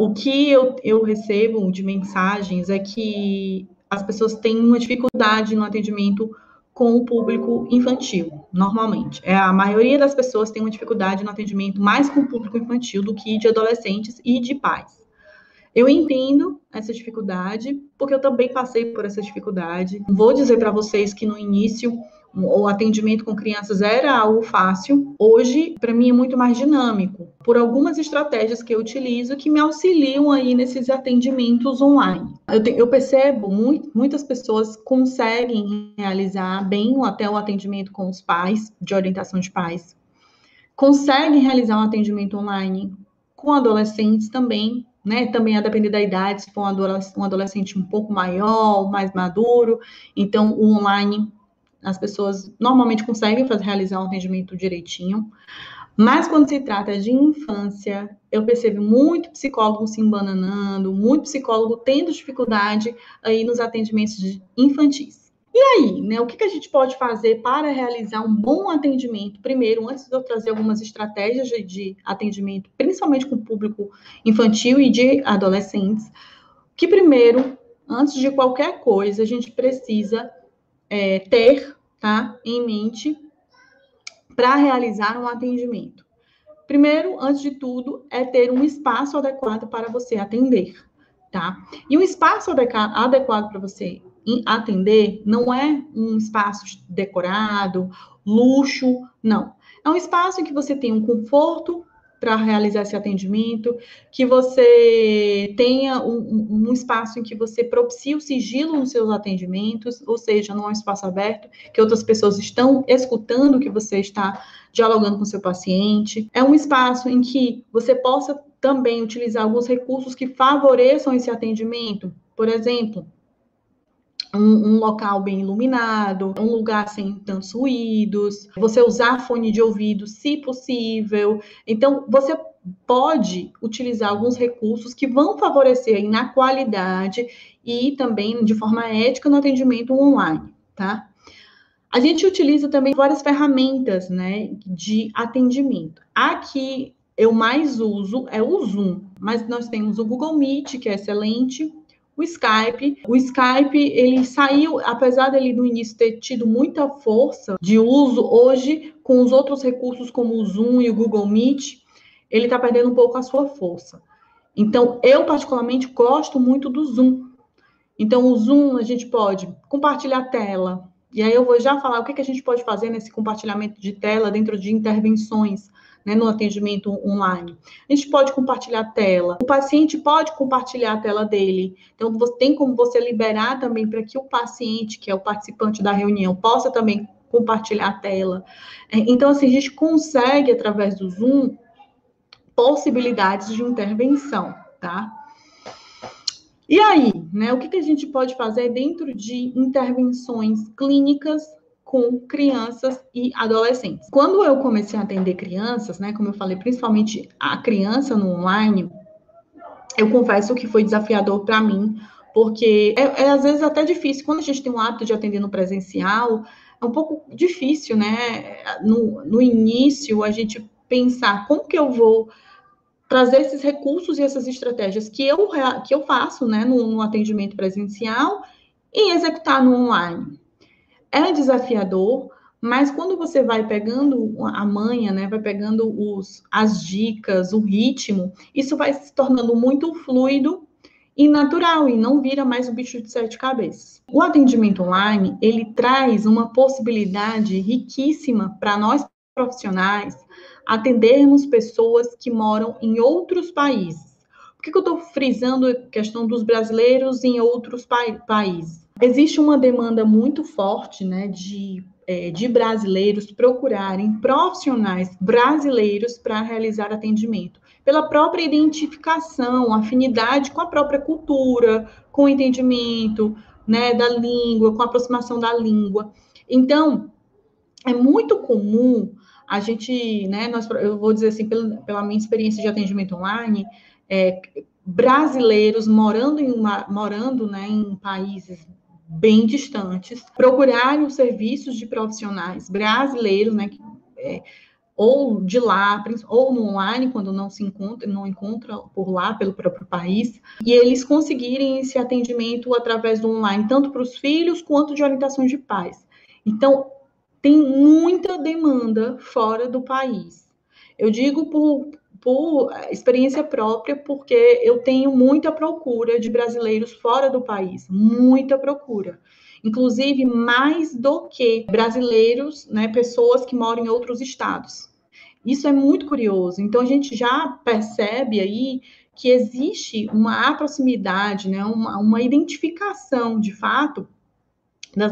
O que eu recebo de mensagens é que as pessoas têm uma dificuldade no atendimento com o público infantil, normalmente. A maioria das pessoas tem uma dificuldade no atendimento mais com o público infantil do que de adolescentes e de pais. Eu entendo essa dificuldade, porque eu também passei por essa dificuldade. Vou dizer para vocês que no início o atendimento com crianças era algo fácil. Hoje, para mim, é muito mais dinâmico, por algumas estratégias que eu utilizo que me auxiliam aí nesses atendimentos online. Eu percebo muitas pessoas conseguem realizar bem até o atendimento com os pais, de orientação de pais, conseguem realizar um atendimento online com adolescentes também, né? Também a depender da idade, se for um adolescente um pouco maior, mais maduro, então o online as pessoas normalmente conseguem realizar um atendimento direitinho, mas quando se trata de infância, eu percebo muito psicólogo se embananando, muito psicólogo tendo dificuldade aí nos atendimentos infantis. E aí, né, o que a gente pode fazer para realizar um bom atendimento? Primeiro, antes de eu trazer algumas estratégias de atendimento, principalmente com o público infantil e de adolescentes, que primeiro, antes de qualquer coisa, a gente precisa ter, tá, em mente para realizar um atendimento. Primeiro, antes de tudo, é ter um espaço adequado para você atender, tá? E um espaço adequado para você atender não é um espaço decorado, luxo, não. É um espaço em que você tem um conforto para realizar esse atendimento, que você tenha um espaço em que você propicie o sigilo nos seus atendimentos, ou seja, não é um espaço aberto, que outras pessoas estão escutando o que você está dialogando com o seu paciente. É um espaço em que você possa também utilizar alguns recursos que favoreçam esse atendimento. Por exemplo, um local bem iluminado, um lugar sem tantos ruídos, você usar fone de ouvido, se possível. Então, você pode utilizar alguns recursos que vão favorecer aí na qualidade e também de forma ética no atendimento online, tá? A gente utiliza também várias ferramentas, né, de atendimento. A que eu mais uso é o Zoom, mas nós temos o Google Meet, que é excelente, o Skype. O Skype, ele saiu, apesar dele no início ter tido muita força de uso, hoje, com os outros recursos como o Zoom e o Google Meet, ele está perdendo um pouco a sua força. Então, eu particularmente gosto muito do Zoom. Então, o Zoom, a gente pode compartilhar a tela. E aí eu vou já falar o que a gente pode fazer nesse compartilhamento de tela dentro de intervenções, né, no atendimento online. A gente pode compartilhar a tela. O paciente pode compartilhar a tela dele. Então, tem como você liberar também para que o paciente, que é o participante da reunião, possa também compartilhar a tela. Então, assim, a gente consegue, através do Zoom, possibilidades de intervenção, tá? E aí, né, o que a gente pode fazer dentro de intervenções clínicas com crianças e adolescentes? Quando eu comecei a atender crianças, né, como eu falei, principalmente a criança no online, eu confesso que foi desafiador para mim, porque às vezes até difícil, quando a gente tem o hábito de atender no presencial, é um pouco difícil, né, no início, a gente pensar como que eu vou trazer esses recursos e essas estratégias que eu faço, né, no atendimento presencial e executar no online. É desafiador, mas quando você vai pegando a manha, né, vai pegando as dicas, o ritmo, isso vai se tornando muito fluido e natural, e não vira mais um bicho de sete cabeças. O atendimento online, ele traz uma possibilidade riquíssima para nós profissionais atendermos pessoas que moram em outros países. Por que eu estou frisando a questão dos brasileiros em outros países? Existe uma demanda muito forte, né, de brasileiros procurarem profissionais brasileiros para realizar atendimento, pela própria identificação, afinidade com a própria cultura, com o entendimento, né, da língua, com a aproximação da língua. Então, é muito comum a gente, né, eu vou dizer assim, pela minha experiência de atendimento online, brasileiros morando, né, em países bem distantes, procurarem os serviços de profissionais brasileiros, né, ou de lá, ou no online, quando não encontra por lá, pelo próprio país, e eles conseguirem esse atendimento através do online, tanto para os filhos quanto de orientação de pais. Então, tem muita demanda fora do país. Eu digo por experiência própria, porque eu tenho muita procura de brasileiros fora do país, muita procura. Inclusive, mais do que brasileiros, né, pessoas que moram em outros estados. Isso é muito curioso. Então, a gente já percebe aí que existe uma proximidade, né, uma identificação, de fato,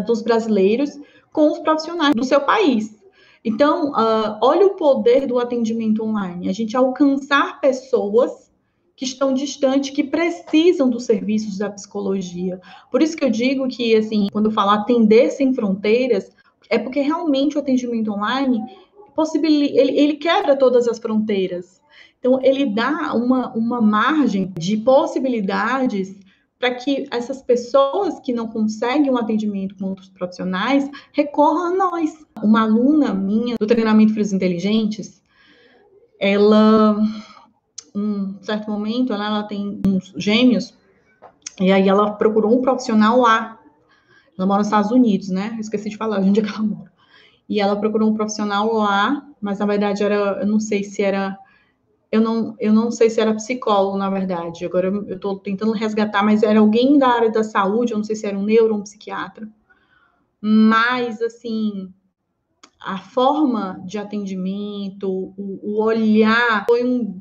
dos brasileiros com os profissionais do seu país. Então, olha o poder do atendimento online. A gente alcançar pessoas que estão distantes, que precisam dos serviços da psicologia. Por isso que eu digo que, assim, quando eu falo atender sem fronteiras, é porque realmente o atendimento online ele quebra todas as fronteiras. Então, ele dá uma margem de possibilidades para que essas pessoas que não conseguem um atendimento com outros profissionais recorram a nós. Uma aluna minha do treinamento Filhos Inteligentes, ela, um certo momento, ela tem uns gêmeos, e aí ela procurou um profissional lá. Ela mora nos Estados Unidos, né? Eu esqueci de falar onde é que ela mora. E ela procurou um profissional lá, mas na verdade eu não sei se era psicólogo, na verdade. Agora eu estou tentando resgatar, mas era alguém da área da saúde, eu não sei se era um neuro ou um psiquiatra. Mas, assim, a forma de atendimento, o olhar,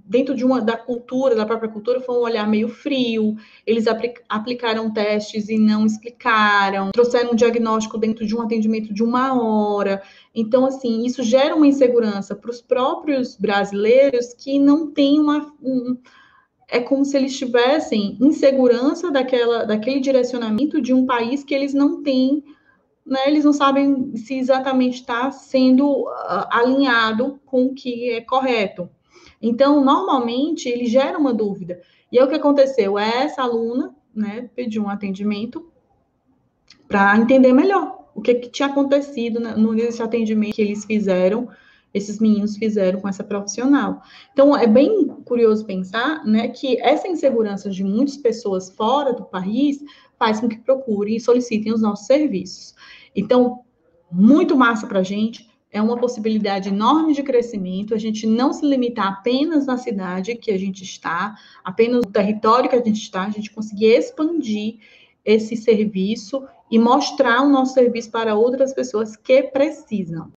dentro da cultura, da própria cultura, foi um olhar meio frio. Eles aplicaram testes e não explicaram, trouxeram um diagnóstico dentro de um atendimento de 1 hora. Então, assim, isso gera uma insegurança para os próprios brasileiros que não têm é como se eles tivessem insegurança daquele direcionamento de um país que eles não têm, né, eles não sabem se exatamente está sendo alinhado com o que é correto. Então, normalmente, ele gera uma dúvida. E é o que aconteceu. Essa aluna, né, pediu um atendimento para entender melhor o que tinha acontecido nesse atendimento que eles fizeram, esses meninos fizeram com essa profissional. Então, é bem curioso pensar, né, que essa insegurança de muitas pessoas fora do país faz com que procurem e solicitem os nossos serviços. Então, muito massa para a gente, é uma possibilidade enorme de crescimento, a gente não se limitar apenas na cidade que a gente está, apenas no território que a gente está, a gente conseguir expandir esse serviço e mostrar o nosso serviço para outras pessoas que precisam.